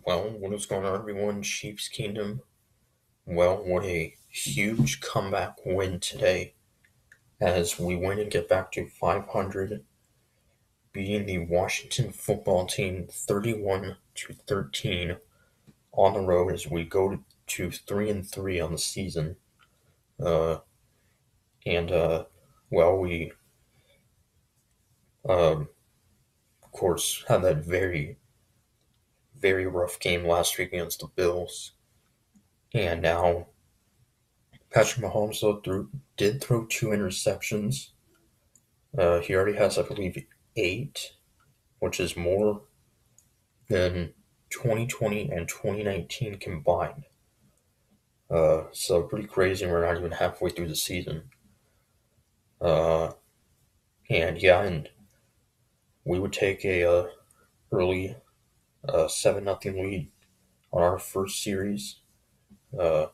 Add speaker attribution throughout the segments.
Speaker 1: Well, what is going on, everyone? Chiefs Kingdom. Well, what a huge comeback win today as we win and get back to 500, beating the Washington football team 31-13 on the road as we go to 3-3 on the season. Uh, and well, we of course had that very very rough game last week against the Bills, and now Patrick Mahomes did throw two interceptions. He already has, I believe, eight, which is more than 2020 and 2019 combined. So pretty crazy. We're not even halfway through the season. Uh, and we would take a early 7-0 lead on our first series. Uh,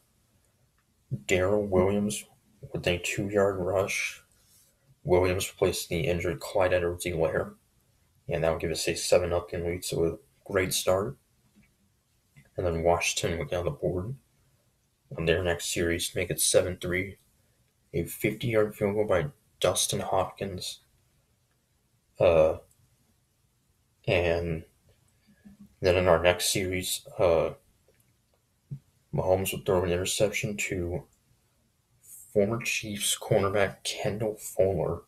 Speaker 1: Daryl Williams with a 2-yard rush. Williams replaced the injured Clyde Edwards-Helaire, and that would give us a 7-0 lead. So a great start. And then Washington would get on the board on their next series to make it 7-3. A 50-yard field goal by Dustin Hopkins. And then in our next series, Mahomes would throw an interception to former Chiefs cornerback Kendall Fuller.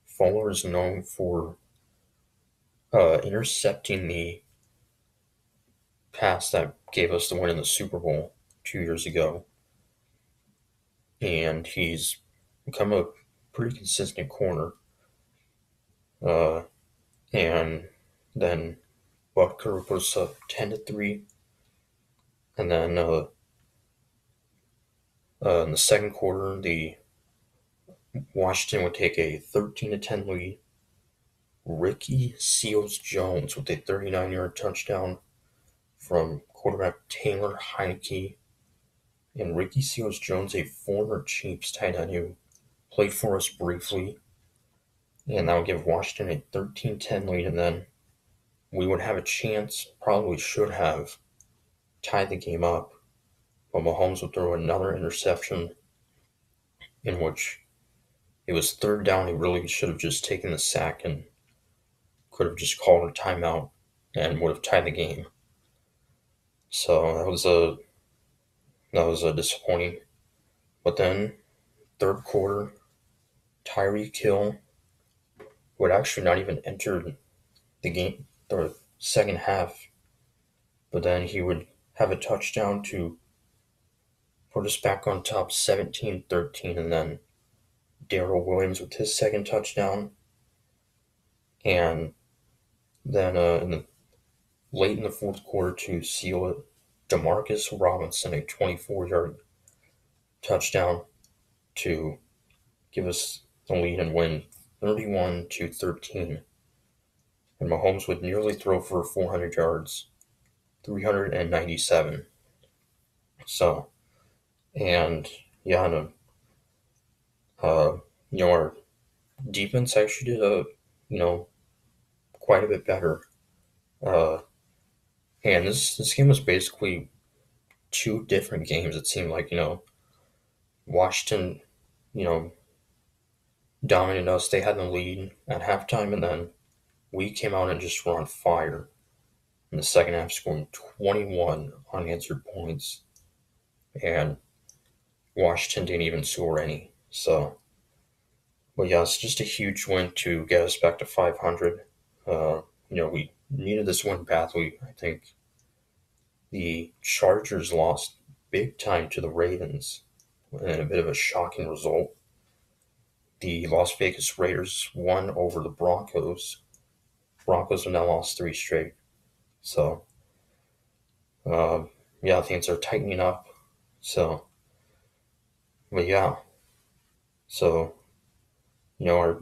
Speaker 1: Fuller is known for intercepting the pass that gave us the win in the Super Bowl 2 years ago. And he's become a pretty consistent corner. And then Butker put us up 10-3. And then in the second quarter, the Washington would take a 13-10 lead. Ricky Seals-Jones with a 39-yard touchdown from quarterback Taylor Heinicke. And Ricky Seals-Jones, a former Chiefs tight end who played for us briefly. And that would give Washington a 13-10 lead. And then we would have a chance, probably should have, tied the game up. But Mahomes would throw another interception in which it was third down. He really should have just taken the sack and could have just called a timeout and would have tied the game. So that was a disappointing. But then third quarter, Tyreek Hill would actually not even enter the game, the second half. But then he would have a touchdown to put us back on top 17-13, and then Daryl Williams with his second touchdown. And then late in the fourth quarter to seal it, Demarcus Robinson, a 24-yard touchdown to give us the lead and win 31-13. And Mahomes would nearly throw for 400 yards, 397. So, and yeah, and, our defense actually did quite a bit better. And this game was basically two different games. It seemed like, Washington, dominated us. They had the lead at halftime, and then we came out and just were on fire in the second half, scoring 21 unanswered points. And Washington didn't even score any. So, but yeah, it's just a huge win to get us back to 500. We needed this win badly. I think the Chargers lost big time to the Ravens in a bit of a shocking result. The Las Vegas Raiders won over the Broncos. Broncos have now lost 3 straight. So, things are tightening up. So, but yeah. So, our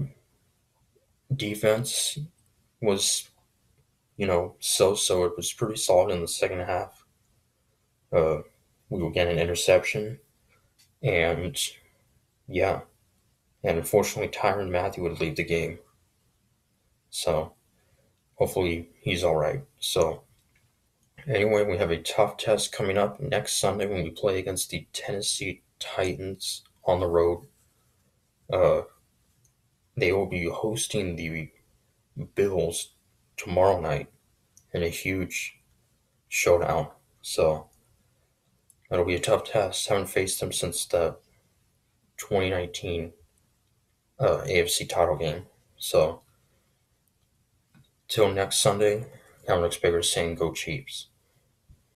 Speaker 1: defense was, so-so. It was pretty solid in the second half. We would get an interception. And, yeah. And unfortunately, Tyrann Mathieu would leave the game. So, hopefully he's all right. So, Anyway, we have a tough test coming up next Sunday when we play against the Tennessee Titans on the road. Uh, they will be hosting the Bills tomorrow night in a huge showdown. So it'll be a tough test. Haven't faced them since the 2019 AFC title game. So till next Sunday, Alex Baker saying go Chiefs.